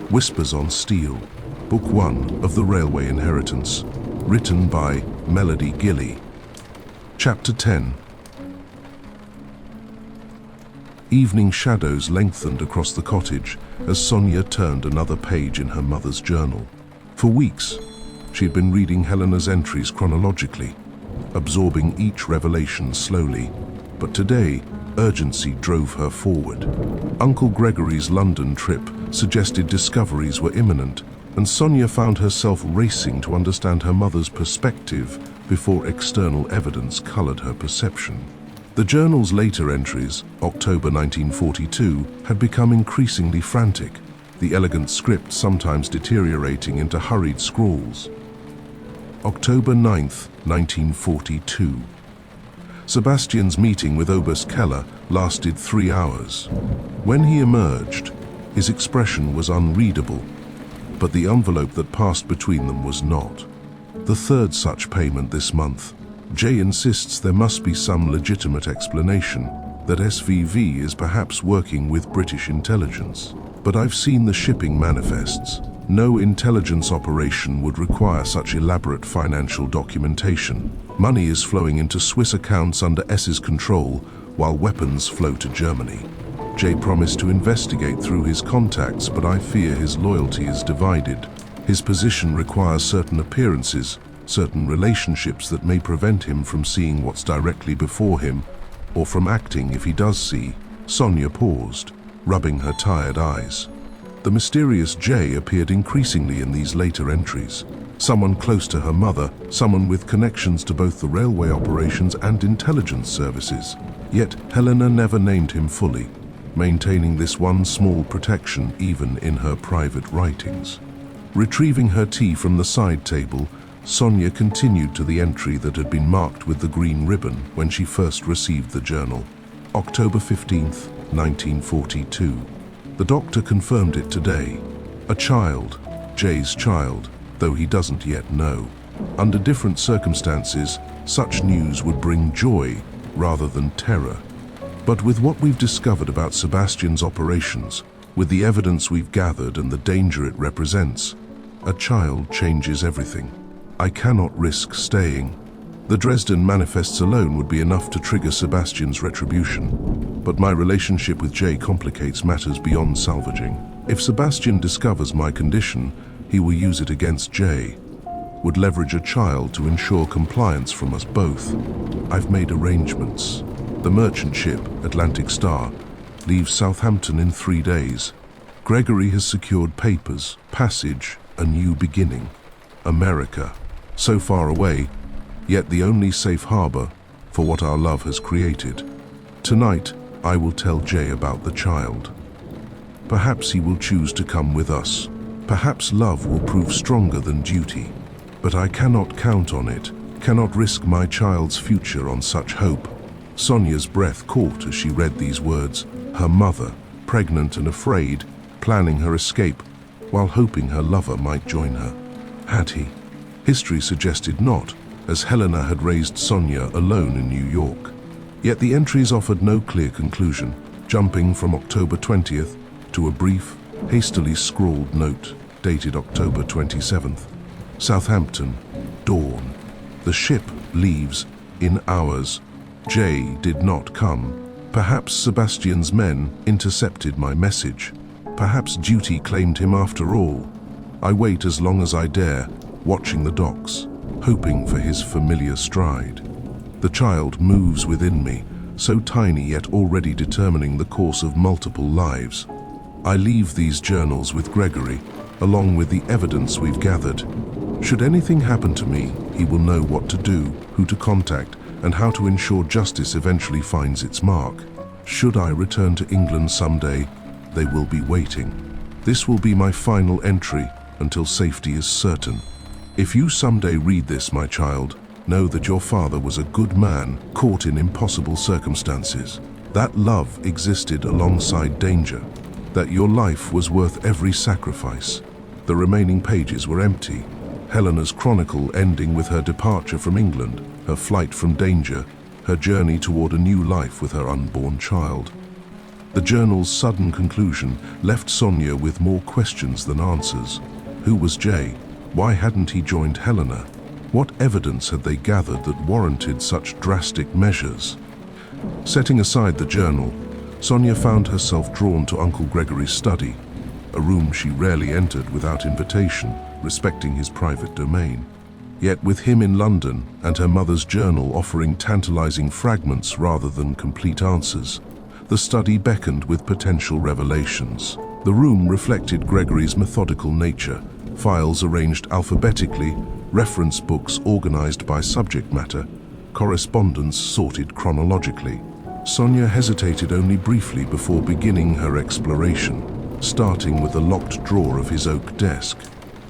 Whispers on Steel, Book 1 of the Railway Inheritance, written by Melody Gilly. Chapter 10. Evening shadows lengthened across the cottage as Sonya turned another page in her mother's journal. For weeks, she had been reading Helena's entries chronologically, absorbing each revelation slowly, but today, urgency drove her forward. Uncle Gregory's London trip suggested discoveries were imminent, and Sonya found herself racing to understand her mother's perspective before external evidence colored her perception. The journal's later entries, October 1942, had become increasingly frantic, the elegant script sometimes deteriorating into hurried scrawls. October 9th, 1942. Sebastian's meeting with Oberst Keller lasted 3 hours. When he emerged, his expression was unreadable, but the envelope that passed between them was not. The third such payment this month. Jay insists there must be some legitimate explanation, that SVV is perhaps working with British intelligence. But I've seen the shipping manifests. No intelligence operation would require such elaborate financial documentation. Money is flowing into Swiss accounts under S's control, while weapons flow to Germany. Jay promised to investigate through his contacts, but I fear his loyalty is divided. His position requires certain appearances, certain relationships that may prevent him from seeing what's directly before him, or from acting if he does see. Sonya paused, rubbing her tired eyes. The mysterious Jay appeared increasingly in these later entries. Someone close to her mother, someone with connections to both the railway operations and intelligence services. Yet Helena never named him fully, maintaining this one small protection even in her private writings. Retrieving her tea from the side table, Sonya continued to the entry that had been marked with the green ribbon when she first received the journal. October 15th, 1942. The doctor confirmed it today. A child, Jay's child, though he doesn't yet know. Under different circumstances, such news would bring joy rather than terror. But with what we've discovered about Sebastian's operations, with the evidence we've gathered and the danger it represents, a child changes everything. I cannot risk staying. The Dresden manifests alone would be enough to trigger Sebastian's retribution, but my relationship with Jay complicates matters beyond salvaging. If Sebastian discovers my condition, he will use it against Jay, would leverage a child to ensure compliance from us both. I've made arrangements. The merchant ship, Atlantic Star, leaves Southampton in 3 days. Gregory has secured papers, passage, a new beginning. America, so far away, yet the only safe harbor for what our love has created. Tonight, I will tell Jay about the child. Perhaps he will choose to come with us. Perhaps love will prove stronger than duty. But I cannot count on it, cannot risk my child's future on such hope. Sonya's breath caught as she read these words. Her mother, pregnant and afraid, planning her escape, while hoping her lover might join her. Had he? History suggested not, as Helena had raised Sonya alone in New York. Yet the entries offered no clear conclusion, jumping from October 20th to a brief, hastily scrawled note dated October 27th. Southampton, dawn. The ship leaves in hours. Jay did not come. Perhaps Sebastian's men intercepted my message. Perhaps duty claimed him after all. I wait as long as I dare, watching the docks, hoping for his familiar stride. The child moves within me, so tiny yet already determining the course of multiple lives. I leave these journals with Gregory, along with the evidence we've gathered. Should anything happen to me, he will know what to do, who to contact, and how to ensure justice eventually finds its mark. Should I return to England someday, they will be waiting. This will be my final entry until safety is certain. If you someday read this, my child, know that your father was a good man caught in impossible circumstances. That love existed alongside danger. That your life was worth every sacrifice. The remaining pages were empty. Helena's chronicle ending with her departure from England, her flight from danger, her journey toward a new life with her unborn child. The journal's sudden conclusion left Sonya with more questions than answers. Who was Jay? Why hadn't he joined Helena? What evidence had they gathered that warranted such drastic measures? Setting aside the journal, Sonya found herself drawn to Uncle Gregory's study, a room she rarely entered without invitation, respecting his private domain. Yet with him in London and her mother's journal offering tantalizing fragments rather than complete answers, the study beckoned with potential revelations. The room reflected Gregory's methodical nature, files arranged alphabetically, reference books organized by subject matter, correspondence sorted chronologically. Sonya hesitated only briefly before beginning her exploration, starting with the locked drawer of his oak desk.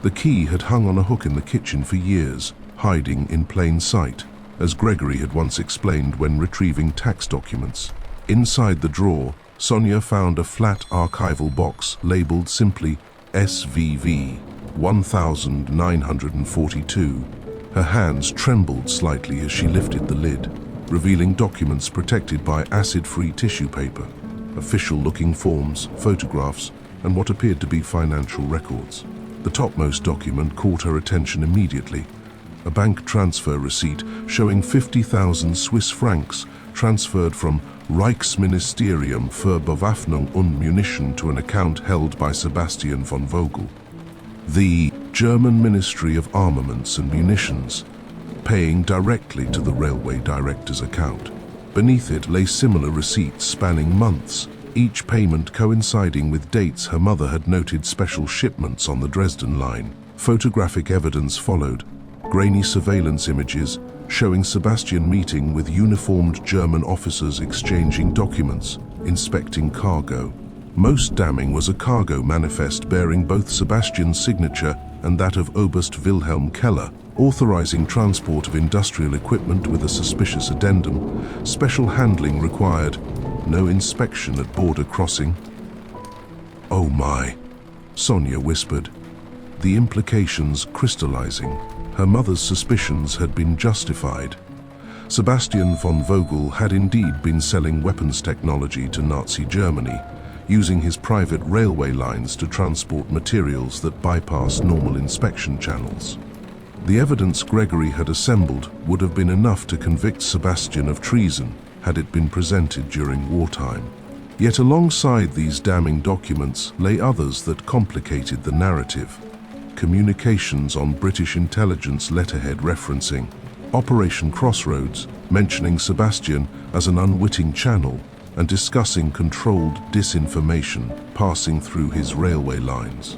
The key had hung on a hook in the kitchen for years, hiding in plain sight, as Gregory had once explained when retrieving tax documents. Inside the drawer, Sonya found a flat archival box labeled simply SVV 1942. Her hands trembled slightly as she lifted the lid, revealing documents protected by acid-free tissue paper, official-looking forms, photographs, and what appeared to be financial records. The topmost document caught her attention immediately, a bank transfer receipt showing 50,000 Swiss francs transferred from Reichsministerium für Bewaffnung und Munition to an account held by Sebastian Von Vogel, the German Ministry of Armaments and Munitions, paying directly to the railway director's account. Beneath it lay similar receipts spanning months, each payment coinciding with dates her mother had noted special shipments on the Dresden line. Photographic evidence followed, grainy surveillance images showing Sebastian meeting with uniformed German officers exchanging documents, inspecting cargo. Most damning was a cargo manifest bearing both Sebastian's signature and that of Oberst Wilhelm Keller, authorizing transport of industrial equipment with a suspicious addendum, special handling required, no inspection at border crossing. "Oh my," Sonya whispered, the implications crystallizing. Her mother's suspicions had been justified. Sebastian von Vogel had indeed been selling weapons technology to Nazi Germany, using his private railway lines to transport materials that bypass normal inspection channels. The evidence Gregory had assembled would have been enough to convict Sebastian of treason had it been presented during wartime. Yet alongside these damning documents lay others that complicated the narrative. Communications on British intelligence letterhead referencing Operation Crossroads, mentioning Sebastian as an unwitting channel, and discussing controlled disinformation passing through his railway lines.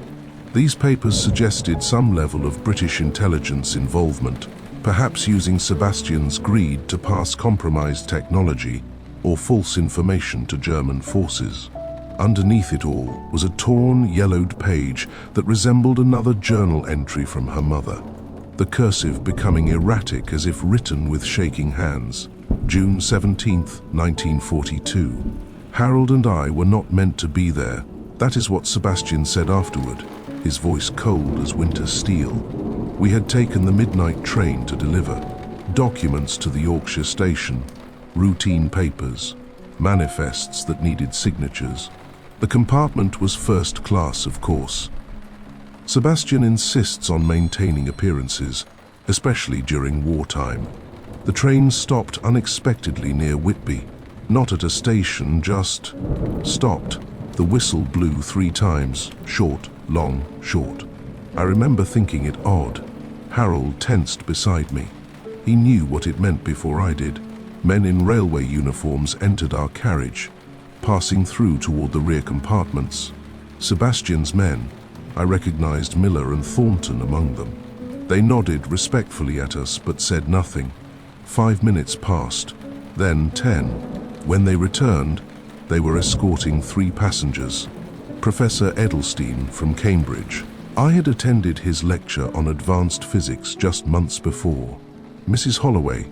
These papers suggested some level of British intelligence involvement, perhaps using Sebastian's greed to pass compromised technology or false information to German forces. Underneath it all was a torn, yellowed page that resembled another journal entry from her mother, the cursive becoming erratic as if written with shaking hands. June 17th, 1942. Harold and I were not meant to be there. That is what Sebastian said afterward, his voice cold as winter steel. We had taken the midnight train to deliver documents to the Yorkshire station, routine papers, manifests that needed signatures. The compartment was first class, of course. Sebastian insists on maintaining appearances, especially during wartime. The train stopped unexpectedly near Whitby, not at a station, just stopped. The whistle blew 3 times, short, long, short. I remember thinking it odd. Harold tensed beside me. He knew what it meant before I did. Men in railway uniforms entered our carriage, passing through toward the rear compartments. Sebastian's men, I recognized Miller and Thornton among them. They nodded respectfully at us but said nothing. 5 minutes passed, then 10. When they returned, they were escorting 3 passengers. Professor Edelstein from Cambridge. I had attended his lecture on advanced physics just months before. Mrs. Holloway,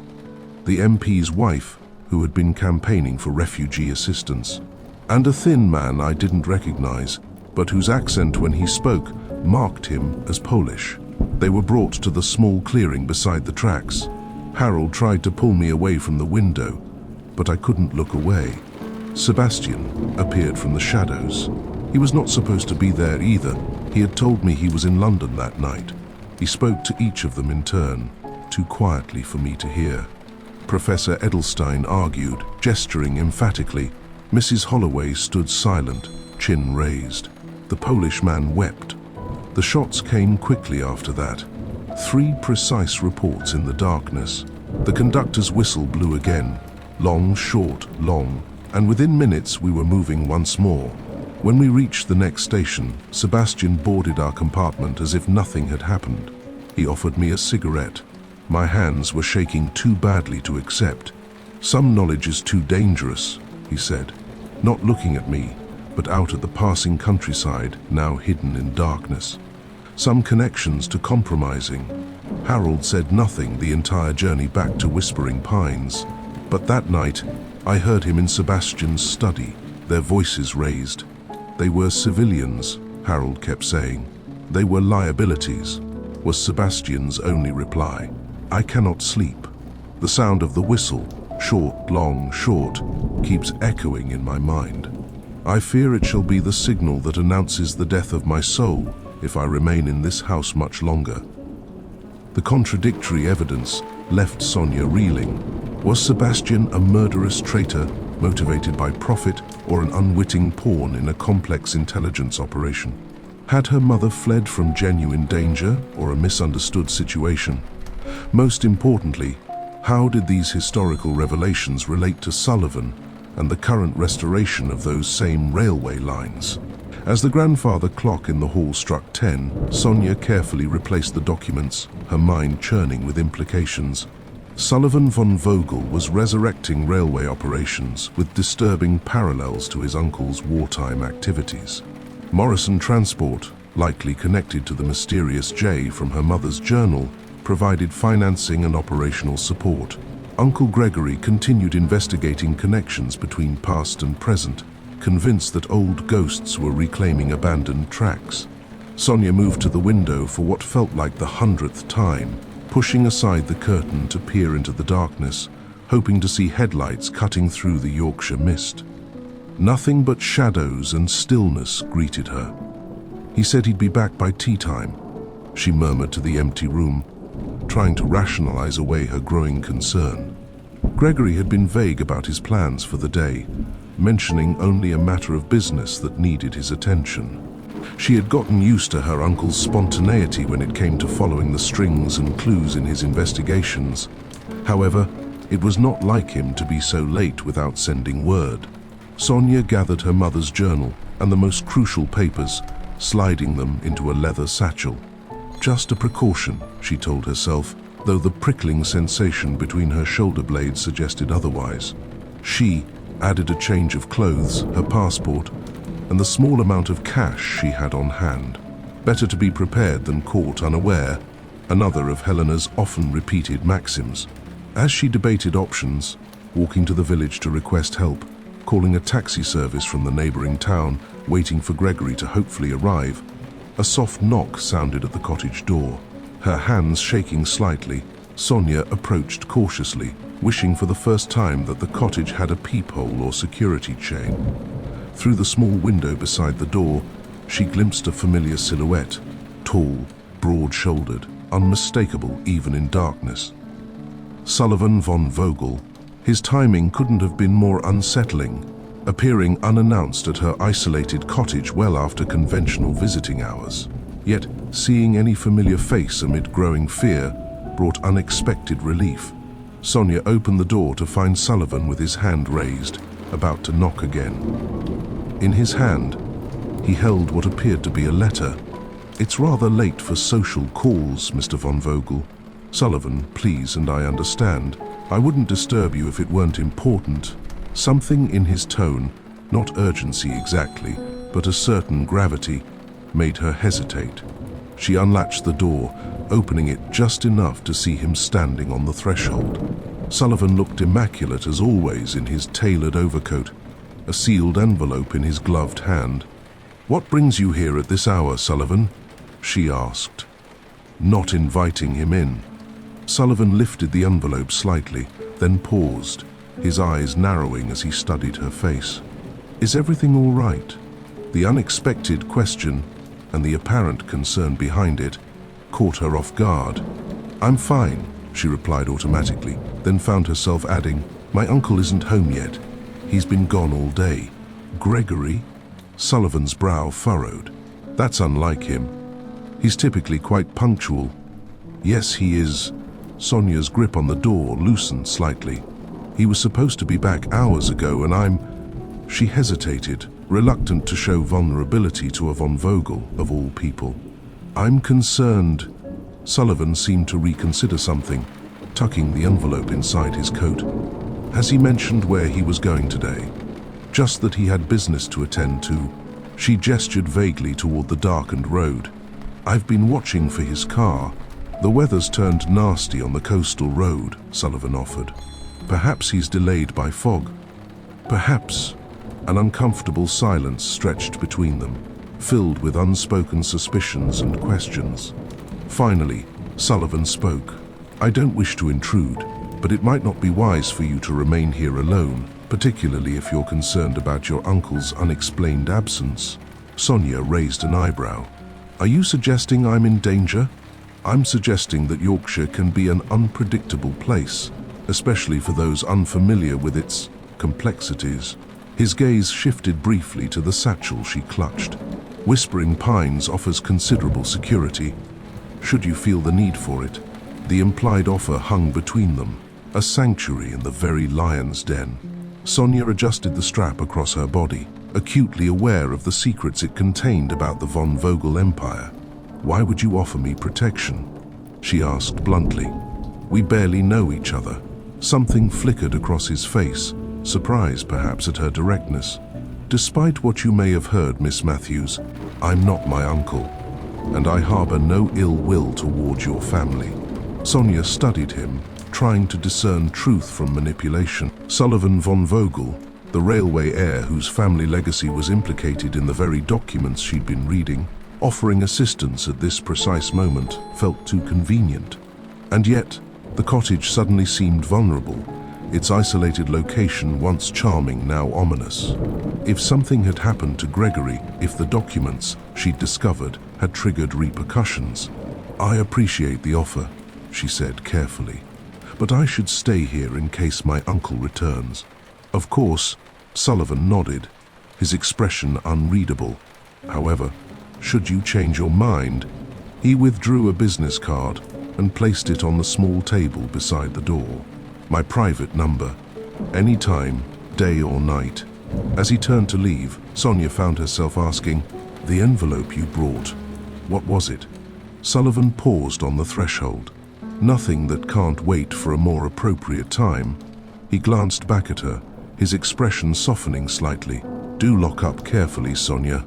the MP's wife, who had been campaigning for refugee assistance, and a thin man I didn't recognize, but whose accent when he spoke marked him as Polish. They were brought to the small clearing beside the tracks. Harold tried to pull me away from the window, but I couldn't look away. Sebastian appeared from the shadows. He was not supposed to be there either. He had told me he was in London that night. He spoke to each of them in turn, too quietly for me to hear. Professor Edelstein argued, gesturing emphatically. Mrs. Holloway stood silent, chin raised. The Polish man wept. The shots came quickly after that. 3 precise reports in the darkness. The conductor's whistle blew again. Long, short, long, and within minutes we were moving once more. When we reached the next station, Sebastian boarded our compartment as if nothing had happened. He offered me a cigarette. My hands were shaking too badly to accept. "Some knowledge is too dangerous," he said, not looking at me, but out at the passing countryside, now hidden in darkness. "Some connections to compromising." Harold said nothing the entire journey back to Whispering Pines. But that night, I heard him in Sebastian's study, their voices raised. "They were civilians," Harold kept saying. "They were liabilities," was Sebastian's only reply. I cannot sleep. The sound of the whistle, short, long, short, keeps echoing in my mind. I fear it shall be the signal that announces the death of my soul if I remain in this house much longer. The contradictory evidence left Sonya reeling. Was Sebastian a murderous traitor, motivated by profit, or an unwitting pawn in a complex intelligence operation? Had her mother fled from genuine danger or a misunderstood situation? Most importantly, how did these historical revelations relate to Sullivan and the current restoration of those same railway lines? As the grandfather clock in the hall struck 10, Sonya carefully replaced the documents, her mind churning with implications. Sullivan Von Vogel was resurrecting railway operations with disturbing parallels to his uncle's wartime activities. Morrison Transport, likely connected to the mysterious J from her mother's journal, provided financing and operational support. Uncle Gregory continued investigating connections between past and present, convinced that old ghosts were reclaiming abandoned tracks. Sonya moved to the window for what felt like the 100th time, pushing aside the curtain to peer into the darkness, hoping to see headlights cutting through the Yorkshire mist. Nothing but shadows and stillness greeted her. "He said he'd be back by tea time," she murmured to the empty room, trying to rationalize away her growing concern. Gregory had been vague about his plans for the day, mentioning only a matter of business that needed his attention. She had gotten used to her uncle's spontaneity when it came to following the strings and clues in his investigations. However, it was not like him to be so late without sending word. Sonya gathered her mother's journal and the most crucial papers, sliding them into a leather satchel. Just a precaution, she told herself, though the prickling sensation between her shoulder blades suggested otherwise. She added a change of clothes, her passport, and the small amount of cash she had on hand. Better to be prepared than caught unaware, another of Helena's often repeated maxims. As she debated options, walking to the village to request help, calling a taxi service from the neighboring town, waiting for Gregory to hopefully arrive, a soft knock sounded at the cottage door. Her hands shaking slightly, Sonya approached cautiously, wishing for the first time that the cottage had a peephole or security chain. Through the small window beside the door, she glimpsed a familiar silhouette, tall, broad-shouldered, unmistakable even in darkness. Sullivan Von Vogel. His timing couldn't have been more unsettling, appearing unannounced at her isolated cottage well after conventional visiting hours. Yet, seeing any familiar face amid growing fear brought unexpected relief. Sonya opened the door to find Sullivan with his hand raised, about to knock again. In his hand, he held what appeared to be a letter. "It's rather late for social calls, Mr. Von Vogel." "Sullivan, please, and I understand. I wouldn't disturb you if it weren't important." Something in his tone, not urgency exactly, but a certain gravity, made her hesitate. She unlatched the door, opening it just enough to see him standing on the threshold. Sullivan looked immaculate as always in his tailored overcoat, a sealed envelope in his gloved hand. "What brings you here at this hour, Sullivan?" she asked, not inviting him in. Sullivan lifted the envelope slightly, then paused, his eyes narrowing as he studied her face. Is everything all right? The unexpected question, and the apparent concern behind it, caught her off guard. I'm fine, she replied automatically, then found herself adding, my uncle isn't home yet. He's been gone all day. Gregory? Sullivan's brow furrowed. That's unlike him. He's typically quite punctual. Yes, he is. Sonia's grip on the door loosened slightly. He was supposed to be back hours ago and She hesitated, reluctant to show vulnerability to a Von Vogel, of all people. I'm concerned. Sullivan seemed to reconsider something, tucking the envelope inside his coat. Has he mentioned where he was going today? Just that he had business to attend to. She gestured vaguely toward the darkened road. I've been watching for his car. The weather's turned nasty on the coastal road, Sullivan offered. Perhaps he's delayed by fog. Perhaps. An uncomfortable silence stretched between them, filled with unspoken suspicions and questions. Finally, Sullivan spoke. I don't wish to intrude, but it might not be wise for you to remain here alone, particularly if you're concerned about your uncle's unexplained absence. Sonya raised an eyebrow. Are you suggesting I'm in danger? I'm suggesting that Yorkshire can be an unpredictable place, especially for those unfamiliar with its complexities. His gaze shifted briefly to the satchel she clutched. Whispering Pines offers considerable security, should you feel the need for it. The implied offer hung between them, a sanctuary in the very lion's den. Sonya adjusted the strap across her body, acutely aware of the secrets it contained about the Von Vogel empire. Why would you offer me protection? She asked bluntly. We barely know each other. Something flickered across his face, surprise perhaps at her directness. Despite what you may have heard, Miss Matthews, I'm not my uncle, and I harbor no ill will towards your family. Sonya studied him, trying to discern truth from manipulation. Sullivan Von Vogel, the railway heir whose family legacy was implicated in the very documents she'd been reading, offering assistance at this precise moment, felt too convenient. And yet, the cottage suddenly seemed vulnerable, its isolated location once charming, now ominous. If something had happened to Gregory, if the documents she'd discovered had triggered repercussions. I appreciate the offer, she said carefully, but I should stay here in case my uncle returns. Of course, Sullivan nodded, his expression unreadable. However, should you change your mind, he withdrew a business card and placed it on the small table beside the door. My private number, any time, day or night. As he turned to leave, Sonya found herself asking, the envelope you brought, what was it? Sullivan paused on the threshold. Nothing that can't wait for a more appropriate time. He glanced back at her, his expression softening slightly. Do lock up carefully, Sonya.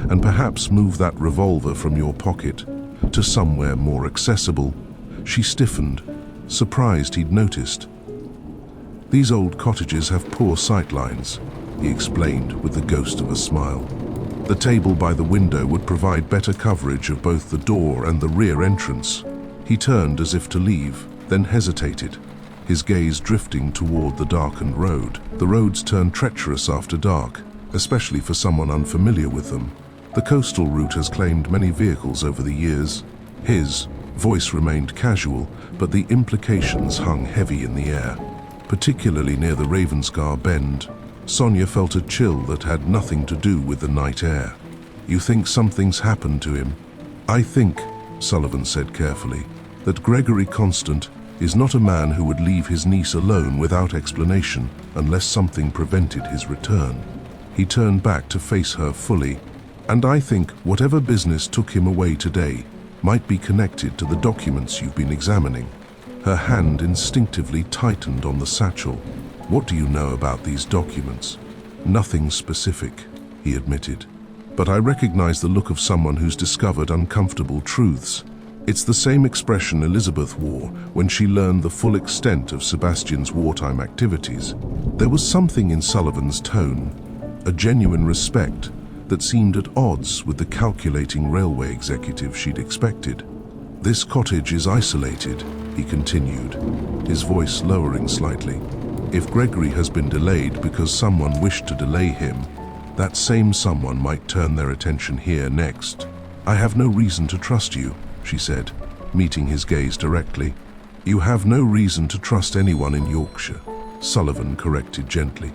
And perhaps move that revolver from your pocket to somewhere more accessible. She stiffened, surprised he'd noticed. These old cottages have poor sightlines, he explained with the ghost of a smile. The table by the window would provide better coverage of both the door and the rear entrance. He turned as if to leave, then hesitated, his gaze drifting toward the darkened road. The roads turn treacherous after dark, especially for someone unfamiliar with them. The coastal route has claimed many vehicles over the years. His voice remained casual, but the implications hung heavy in the air. Particularly near the Ravenscar bend, Sonya felt a chill that had nothing to do with the night air. You think something's happened to him? I think, Sullivan said carefully, that Gregory Constant is not a man who would leave his niece alone without explanation unless something prevented his return. He turned back to face her fully. And I think whatever business took him away today might be connected to the documents you've been examining. Her hand instinctively tightened on the satchel. What do you know about these documents? Nothing specific, he admitted. But I recognize the look of someone who's discovered uncomfortable truths. It's the same expression Elizabeth wore when she learned the full extent of Sebastian's wartime activities. There was something in Sullivan's tone, a genuine respect, that seemed at odds with the calculating railway executive she'd expected. This cottage is isolated, he continued, his voice lowering slightly. If Gregory has been delayed because someone wished to delay him, that same someone might turn their attention here next. "I have no reason to trust you," she said, meeting his gaze directly. "You have no reason to trust anyone in Yorkshire," Sullivan corrected gently.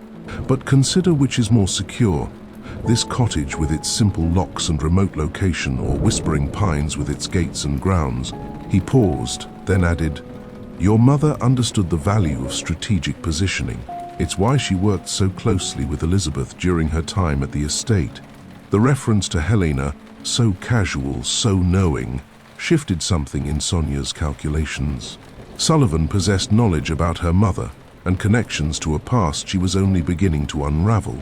"But consider which is more secure, this cottage with its simple locks and remote location, or Whispering Pines with its gates and grounds." He paused, then added, "Your mother understood the value of strategic positioning. It's why she worked so closely with Elizabeth during her time at the estate." The reference to Helena, so casual, so knowing, shifted something in Sonia's calculations. Sullivan possessed knowledge about her mother and connections to a past she was only beginning to unravel.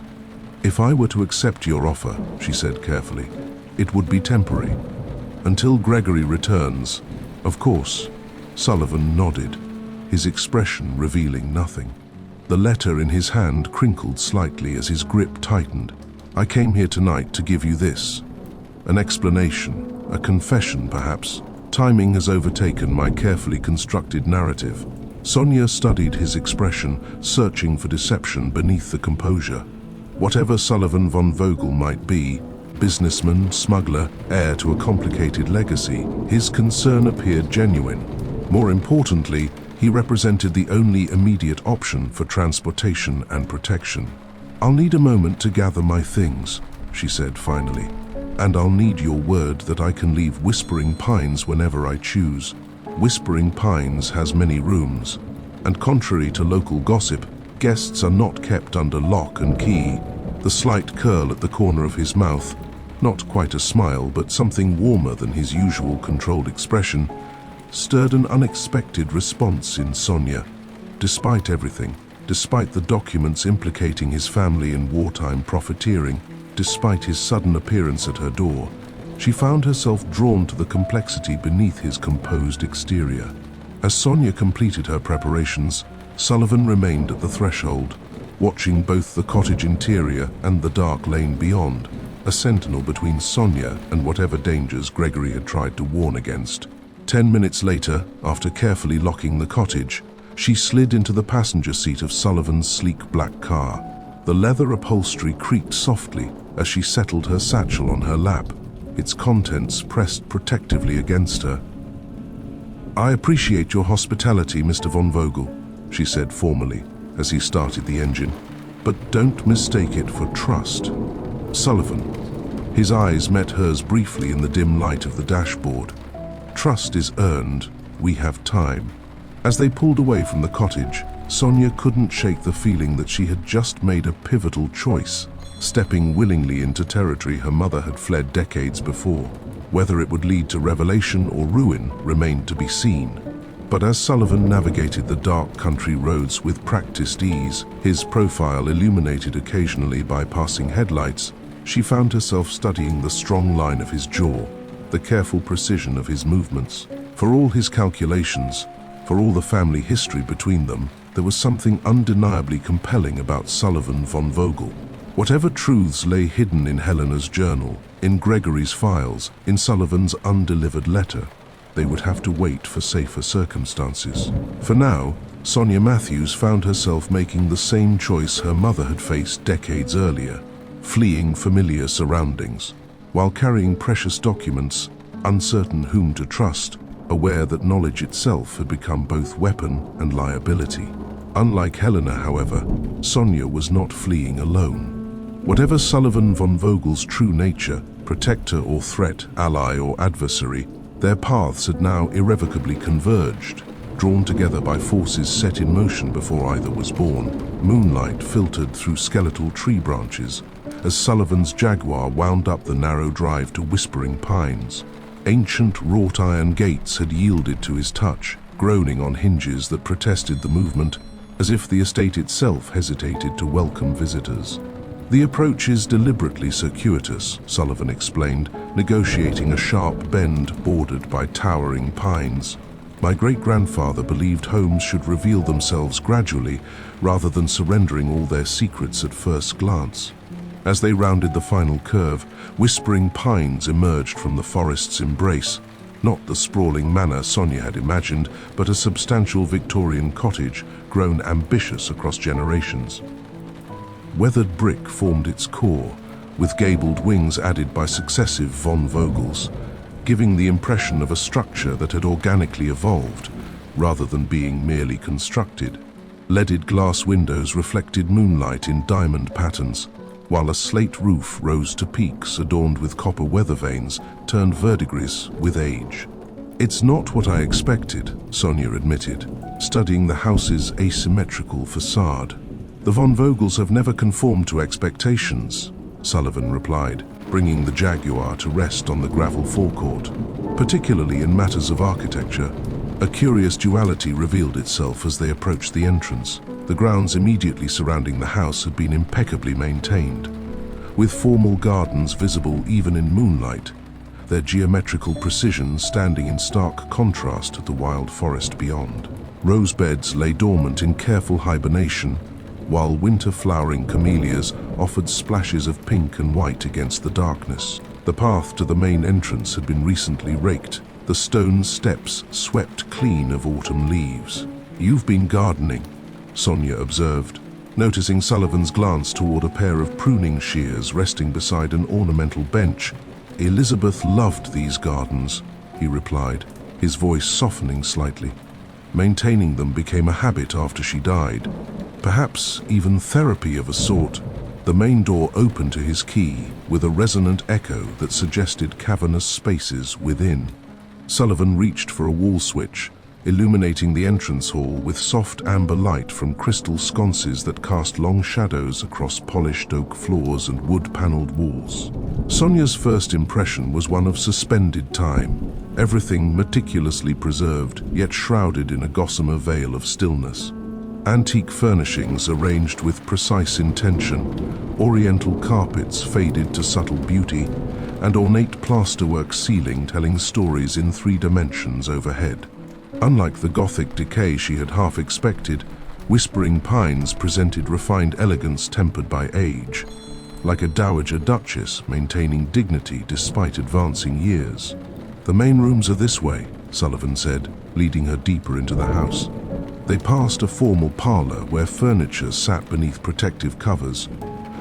"If I were to accept your offer," she said carefully, "it would be temporary. Until Gregory returns." "Of course." Sullivan nodded, his expression revealing nothing. The letter in his hand crinkled slightly as his grip tightened. "I came here tonight to give you this. An explanation, a confession perhaps. Timing has overtaken my carefully constructed narrative." Sonya studied his expression, searching for deception beneath the composure. Whatever Sullivan Von Vogel might be, businessman, smuggler, heir to a complicated legacy, his concern appeared genuine. More importantly, he represented the only immediate option for transportation and protection. "I'll need a moment to gather my things," she said finally. "And I'll need your word that I can leave Whispering Pines whenever I choose. Whispering Pines has many rooms, and contrary to local gossip, guests are not kept under lock and key." The slight curl at the corner of his mouth, not quite a smile but something warmer than his usual controlled expression, stirred an unexpected response in Sonya. Despite everything, despite the documents implicating his family in wartime profiteering, despite his sudden appearance at her door, she found herself drawn to the complexity beneath his composed exterior. As Sonya completed her preparations, Sullivan remained at the threshold, watching both the cottage interior and the dark lane beyond, a sentinel between Sonya and whatever dangers Gregory had tried to warn against. 10 minutes later, after carefully locking the cottage, she slid into the passenger seat of Sullivan's sleek black car. The leather upholstery creaked softly as she settled her satchel on her lap, its contents pressed protectively against her. "I appreciate your hospitality, Mr. Von Vogel," she said formally as he started the engine, "but don't mistake it for trust." Sullivan. His eyes met hers briefly in the dim light of the dashboard. "Trust is earned. We have time." As they pulled away from the cottage, Sonya couldn't shake the feeling that she had just made a pivotal choice, stepping willingly into territory her mother had fled decades before. Whether it would lead to revelation or ruin remained to be seen. But as Sullivan navigated the dark country roads with practiced ease, his profile illuminated occasionally by passing headlights, she found herself studying the strong line of his jaw, the careful precision of his movements. For all his calculations, for all the family history between them, there was something undeniably compelling about Sullivan Von Vogel. Whatever truths lay hidden in Helena's journal, in Gregory's files, in Sullivan's undelivered letter, they would have to wait for safer circumstances. For now, Sonya Matthews found herself making the same choice her mother had faced decades earlier, fleeing familiar surroundings, while carrying precious documents, uncertain whom to trust, aware that knowledge itself had become both weapon and liability. Unlike Helena, however, Sonya was not fleeing alone. Whatever Sullivan Von Vogel's true nature, protector or threat, ally or adversary, their paths had now irrevocably converged, drawn together by forces set in motion before either was born. Moonlight filtered through skeletal tree branches as Sullivan's Jaguar wound up the narrow drive to Whispering Pines. Ancient wrought iron gates had yielded to his touch, groaning on hinges that protested the movement, as if the estate itself hesitated to welcome visitors. "The approach is deliberately circuitous," Sullivan explained, negotiating a sharp bend bordered by towering pines. "My great-grandfather believed homes should reveal themselves gradually, rather than surrendering all their secrets at first glance." As they rounded the final curve, Whispering Pines emerged from the forest's embrace, Not the sprawling manor Sonya had imagined, but a substantial Victorian cottage grown ambitious across generations. Weathered brick formed its core, with gabled wings added by successive Von Vogels, giving the impression of a structure that had organically evolved, rather than being merely constructed. Leaded glass windows reflected moonlight in diamond patterns, while a slate roof rose to peaks adorned with copper weather vanes turned verdigris with age. "It's not what I expected," Sonya admitted, studying the house's asymmetrical facade. "The Von Vogels have never conformed to expectations," Sullivan replied, bringing the Jaguar to rest on the gravel forecourt. Particularly in matters of architecture, a curious duality revealed itself as they approached the entrance. The grounds immediately surrounding the house had been impeccably maintained, with formal gardens visible even in moonlight, their geometrical precision standing in stark contrast to the wild forest beyond. Rose beds lay dormant in careful hibernation, while winter-flowering camellias offered splashes of pink and white against the darkness. The path to the main entrance had been recently raked, the stone steps swept clean of autumn leaves. "You've been gardening," Sonya observed, noticing Sullivan's glance toward a pair of pruning shears resting beside an ornamental bench. "Elizabeth loved these gardens," he replied, his voice softening slightly. "Maintaining them became a habit after she died. Perhaps even therapy of a sort." The main door opened to his key, with a resonant echo that suggested cavernous spaces within. Sullivan reached for a wall switch, illuminating the entrance hall with soft amber light from crystal sconces that cast long shadows across polished oak floors and wood-paneled walls. Sonia's first impression was one of suspended time, everything meticulously preserved, yet shrouded in a gossamer veil of stillness. Antique furnishings arranged with precise intention, oriental carpets faded to subtle beauty, and ornate plasterwork ceiling telling stories in 3 dimensions overhead. Unlike the Gothic decay she had half expected, whispering pines presented refined elegance tempered by age, like a dowager duchess maintaining dignity despite advancing years. "The main rooms are this way," Sullivan said, leading her deeper into the house. They passed a formal parlor where furniture sat beneath protective covers,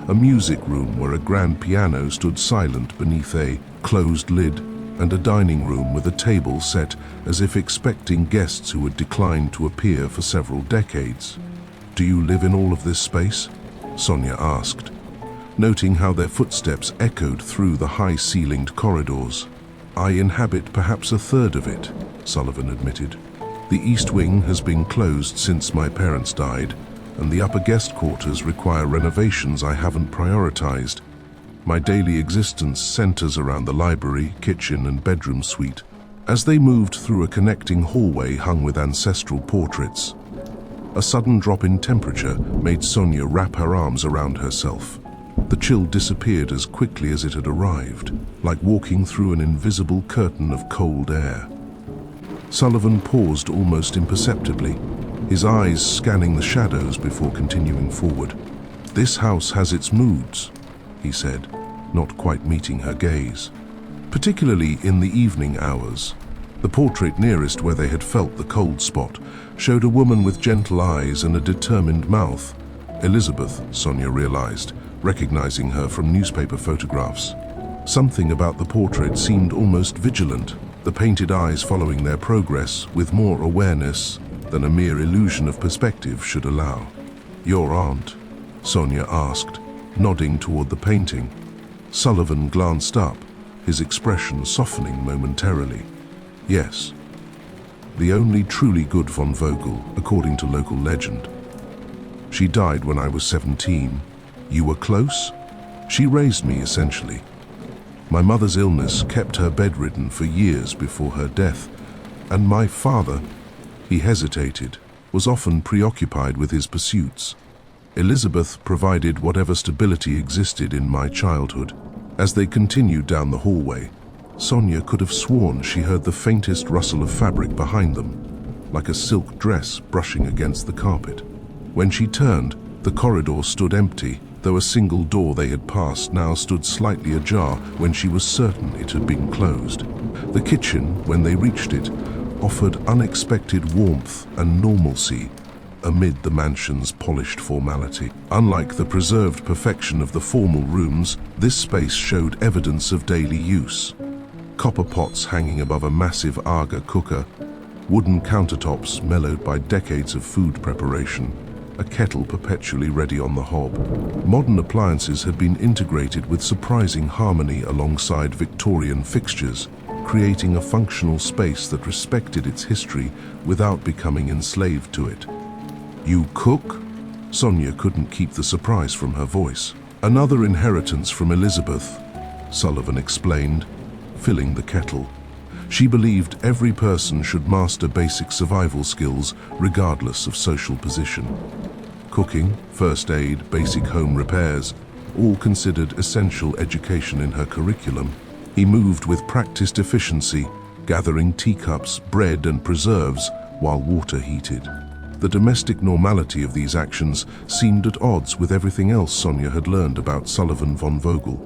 a music room where a grand piano stood silent beneath a closed lid, and a dining room with a table set as if expecting guests who had declined to appear for several decades. "Do you live in all of this space?" Sonya asked, noting how their footsteps echoed through the high-ceilinged corridors. "I inhabit perhaps a third of it," Sullivan admitted. "The east wing has been closed since my parents died, and the upper guest quarters require renovations I haven't prioritized. My daily existence centers around the library, kitchen, and bedroom suite." As they moved through a connecting hallway hung with ancestral portraits, a sudden drop in temperature made Sonya wrap her arms around herself. The chill disappeared as quickly as it had arrived, like walking through an invisible curtain of cold air. Sullivan paused almost imperceptibly, his eyes scanning the shadows before continuing forward. "This house has its moods," he said, not quite meeting her gaze. "Particularly in the evening hours." The portrait nearest where they had felt the cold spot showed a woman with gentle eyes and a determined mouth. Elizabeth, Sonya realized, recognizing her from newspaper photographs. Something about the portrait seemed almost vigilant, the painted eyes following their progress with more awareness than a mere illusion of perspective should allow. "Your aunt?" Sonya asked, nodding toward the painting. Sullivan glanced up, his expression softening momentarily. "Yes. The only truly good Von Vogel, according to local legend. She died when I was 17. You were close? She raised me, essentially. My mother's illness kept her bedridden for years before her death, and my father," he hesitated, "was often preoccupied with his pursuits. Elizabeth provided whatever stability existed in my childhood." As they continued down the hallway, Sonya could have sworn she heard the faintest rustle of fabric behind them, like a silk dress brushing against the carpet. When she turned, the corridor stood empty, though a single door they had passed now stood slightly ajar when she was certain it had been closed. The kitchen, when they reached it, offered unexpected warmth and normalcy amid the mansion's polished formality. Unlike the preserved perfection of the formal rooms, this space showed evidence of daily use. Copper pots hanging above a massive Aga cooker, wooden countertops mellowed by decades of food preparation, a kettle perpetually ready on the hob. Modern appliances had been integrated with surprising harmony alongside Victorian fixtures, creating a functional space that respected its history without becoming enslaved to it. "You cook?" Sonya couldn't keep the surprise from her voice. "Another inheritance from Elizabeth," Sullivan explained, filling the kettle. She believed every person should master basic survival skills regardless of social position. Cooking, first aid, basic home repairs, all considered essential education in her curriculum. He moved with practiced efficiency, gathering teacups, bread and preserves while water heated. The domestic normality of these actions seemed at odds with everything else Sonya had learned about Sullivan Von Vogel.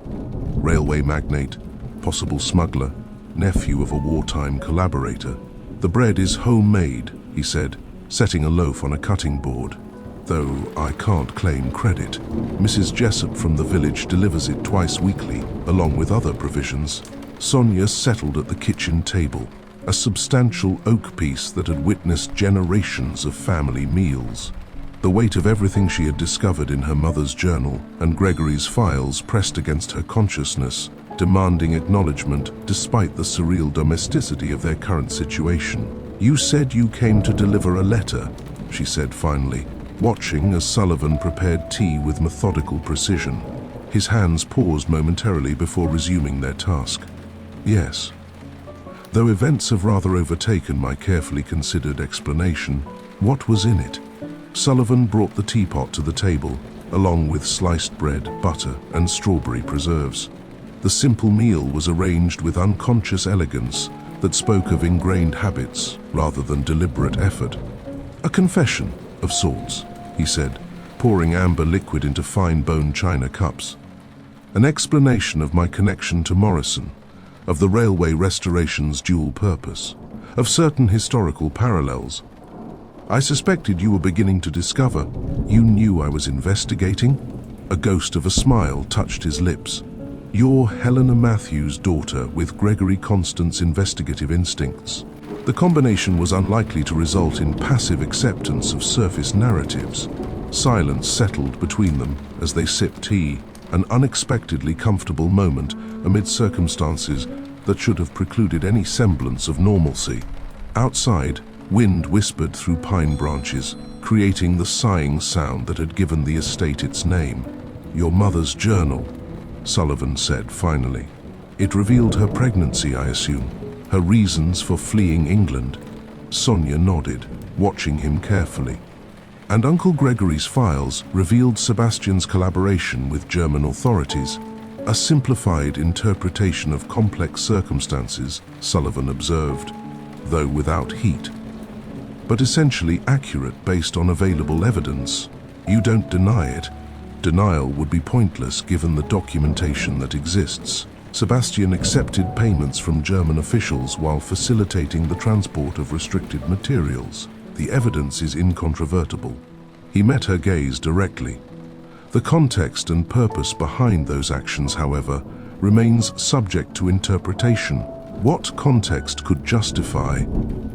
Railway magnate, possible smuggler, nephew of a wartime collaborator. "The bread is homemade," he said, setting a loaf on a cutting board. "Though I can't claim credit. Mrs. Jessup from the village delivers it twice weekly, along with other provisions." Sonya settled at the kitchen table, a substantial oak piece that had witnessed generations of family meals. The weight of everything she had discovered in her mother's journal and Gregory's files pressed against her consciousness, demanding acknowledgement despite the surreal domesticity of their current situation. "You said you came to deliver a letter," she said finally, watching as Sullivan prepared tea with methodical precision. His hands paused momentarily before resuming their task. "Yes." Though events have rather overtaken my carefully considered explanation, what was in it? Sullivan brought the teapot to the table, along with sliced bread, butter, and strawberry preserves. The simple meal was arranged with unconscious elegance that spoke of ingrained habits rather than deliberate effort. "A confession, of sorts," he said, pouring amber liquid into fine bone china cups. "An explanation of my connection to Morrison, of the railway restoration's dual purpose, of certain historical parallels. I suspected you were beginning to discover. You knew I was investigating?" A ghost of a smile touched his lips. "You're Helena Matthews' daughter with Gregory Constant's investigative instincts. The combination was unlikely to result in passive acceptance of surface narratives." Silence settled between them as they sipped tea, an unexpectedly comfortable moment amid circumstances that should have precluded any semblance of normalcy. Outside, wind whispered through pine branches, creating the sighing sound that had given the estate its name. "Your mother's journal," Sullivan said finally. "It revealed her pregnancy, I assume, her reasons for fleeing England." Sonya nodded, watching him carefully. "And Uncle Gregory's files revealed Sebastian's collaboration with German authorities, a simplified interpretation of complex circumstances," Sullivan observed, though without heat. "But essentially accurate based on available evidence. You don't deny it. Denial would be pointless given the documentation that exists. Sebastian accepted payments from German officials while facilitating the transport of restricted materials. The evidence is incontrovertible." He met her gaze directly. "The context and purpose behind those actions, however, remains subject to interpretation. What context could justify?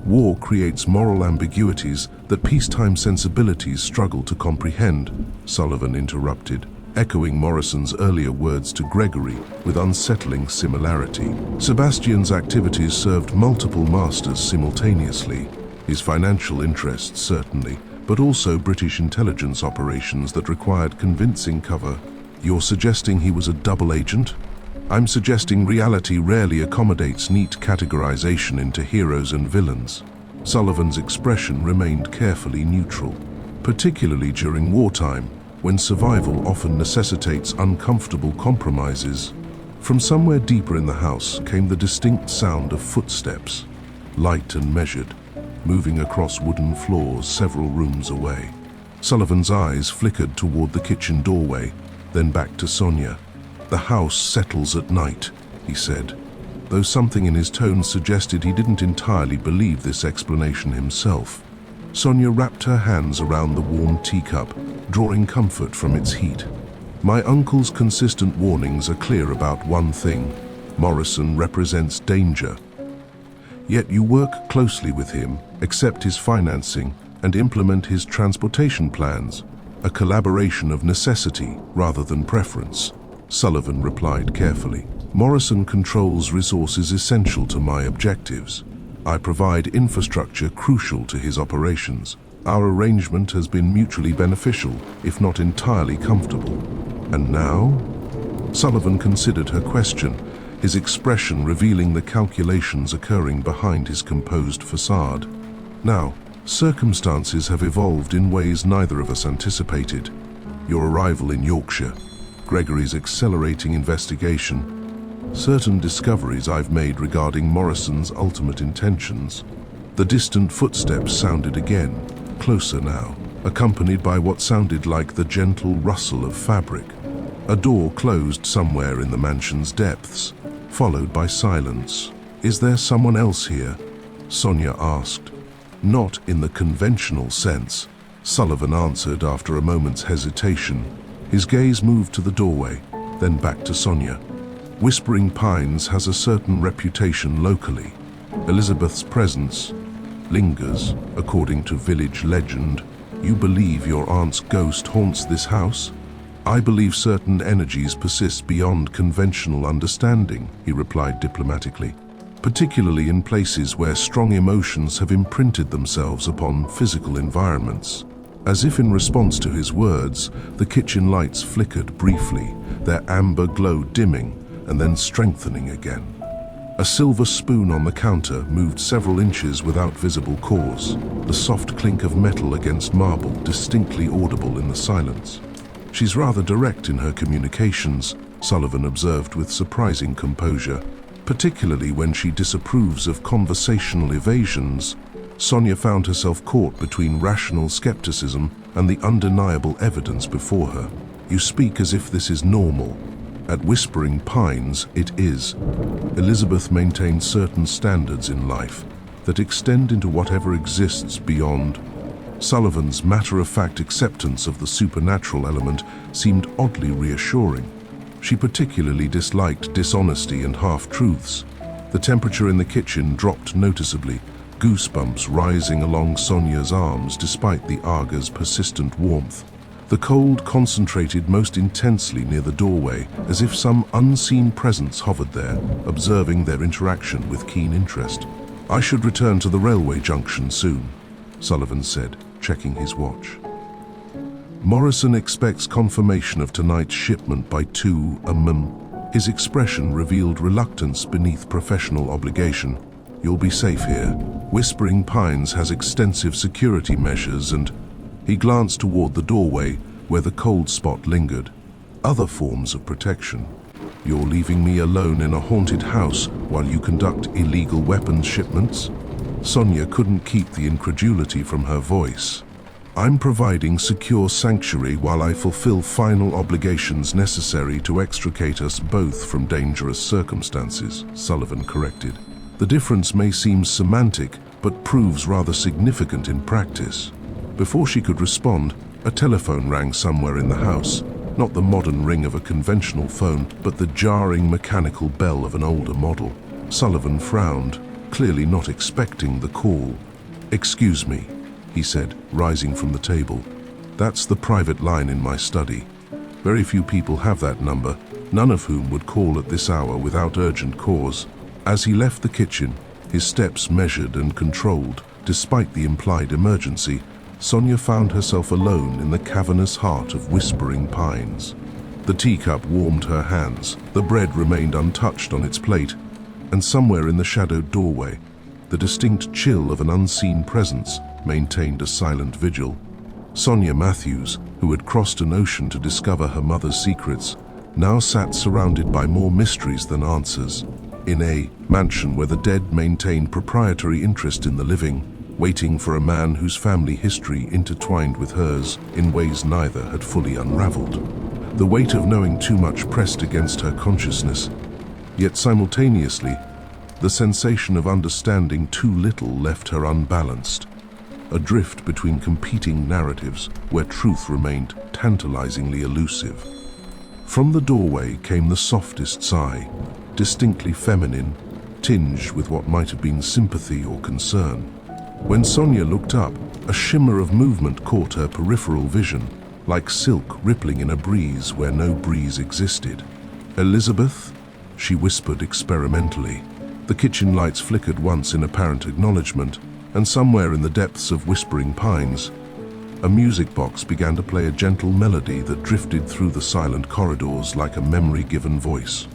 War creates moral ambiguities that peacetime sensibilities struggle to comprehend," Sullivan interrupted, echoing Morrison's earlier words to Gregory with unsettling similarity. "Sebastian's activities served multiple masters simultaneously. His financial interests, certainly, but also British intelligence operations that required convincing cover." "You're suggesting he was a double agent?" "I'm suggesting reality rarely accommodates neat categorization into heroes and villains." Sullivan's expression remained carefully neutral. "Particularly during wartime, when survival often necessitates uncomfortable compromises." From somewhere deeper in the house came the distinct sound of footsteps, light and measured, moving across wooden floors several rooms away. Sullivan's eyes flickered toward the kitchen doorway, then back to Sonya. "The house settles at night," he said, though something in his tone suggested he didn't entirely believe this explanation himself. Sonya wrapped her hands around the warm teacup, drawing comfort from its heat. "My uncle's consistent warnings are clear about one thing. Morrison represents danger. Yet you work closely with him, accept his financing, and implement his transportation plans. A collaboration of necessity rather than preference," Sullivan replied carefully. "Morrison controls resources essential to my objectives. I provide infrastructure crucial to his operations. Our arrangement has been mutually beneficial, if not entirely comfortable. And now?" Sullivan considered her question, his expression revealing the calculations occurring behind his composed facade. "Now, circumstances have evolved in ways neither of us anticipated. Your arrival in Yorkshire, Gregory's accelerating investigation, certain discoveries I've made regarding Morrison's ultimate intentions." The distant footsteps sounded again, closer now, accompanied by what sounded like the gentle rustle of fabric. A door closed somewhere in the mansion's depths, followed by silence. "Is there someone else here?" Sonya asked. "Not in the conventional sense," Sullivan answered after a moment's hesitation. His gaze moved to the doorway, then back to Sonya. "Whispering Pines has a certain reputation locally. Elizabeth's presence lingers, according to village legend. You believe your aunt's ghost haunts this house?" "I believe certain energies persist beyond conventional understanding," he replied diplomatically, "particularly in places where strong emotions have imprinted themselves upon physical environments." As if in response to his words, the kitchen lights flickered briefly, their amber glow dimming and then strengthening again. A silver spoon on the counter moved several inches without visible cause, the soft clink of metal against marble distinctly audible in the silence. "She's rather direct in her communications," Sullivan observed with surprising composure, "particularly when she disapproves of conversational evasions." Sonya found herself caught between rational skepticism and the undeniable evidence before her. "You speak as if this is normal." "At Whispering Pines, it is. Elizabeth maintains certain standards in life that extend into whatever exists beyond." Sullivan's matter-of-fact acceptance of the supernatural element seemed oddly reassuring. She particularly disliked dishonesty and half-truths. The temperature in the kitchen dropped noticeably, goosebumps rising along Sonya's arms despite the Aga's persistent warmth. The cold concentrated most intensely near the doorway, as if some unseen presence hovered there, observing their interaction with keen interest. "I should return to the railway junction soon," Sullivan said, checking his watch. "Morrison expects confirmation of tonight's shipment by 2 a.m. His expression revealed reluctance beneath professional obligation. "You'll be safe here. Whispering Pines has extensive security measures and—" He glanced toward the doorway, where the cold spot lingered. "Other forms of protection. You're leaving me alone in a haunted house while you conduct illegal weapons shipments?" Sonya couldn't keep the incredulity from her voice. "I'm providing secure sanctuary while I fulfill final obligations necessary to extricate us both from dangerous circumstances," Sullivan corrected. "The difference may seem semantic, but proves rather significant in practice." Before she could respond, a telephone rang somewhere in the house, not the modern ring of a conventional phone, but the jarring mechanical bell of an older model. Sullivan frowned, clearly not expecting the call. "Excuse me," he said, rising from the table. "That's the private line in my study. Very few people have that number, none of whom would call at this hour without urgent cause." As he left the kitchen, his steps measured and controlled, despite the implied emergency, Sonya found herself alone in the cavernous heart of Whispering Pines. The teacup warmed her hands, the bread remained untouched on its plate, and somewhere in the shadowed doorway, the distinct chill of an unseen presence maintained a silent vigil. Sonya Matthews, who had crossed an ocean to discover her mother's secrets, now sat surrounded by more mysteries than answers, in a mansion where the dead maintained proprietary interest in the living, waiting for a man whose family history intertwined with hers in ways neither had fully unraveled. The weight of knowing too much pressed against her consciousness, yet simultaneously, the sensation of understanding too little left her unbalanced, adrift between competing narratives where truth remained tantalizingly elusive. From the doorway came the softest sigh, distinctly feminine, tinged with what might have been sympathy or concern. When Sonya looked up, a shimmer of movement caught her peripheral vision, like silk rippling in a breeze where no breeze existed. "Elizabeth?" she whispered experimentally. The kitchen lights flickered once in apparent acknowledgement, and somewhere in the depths of whispering pines, a music box began to play a gentle melody that drifted through the silent corridors like a memory-given voice.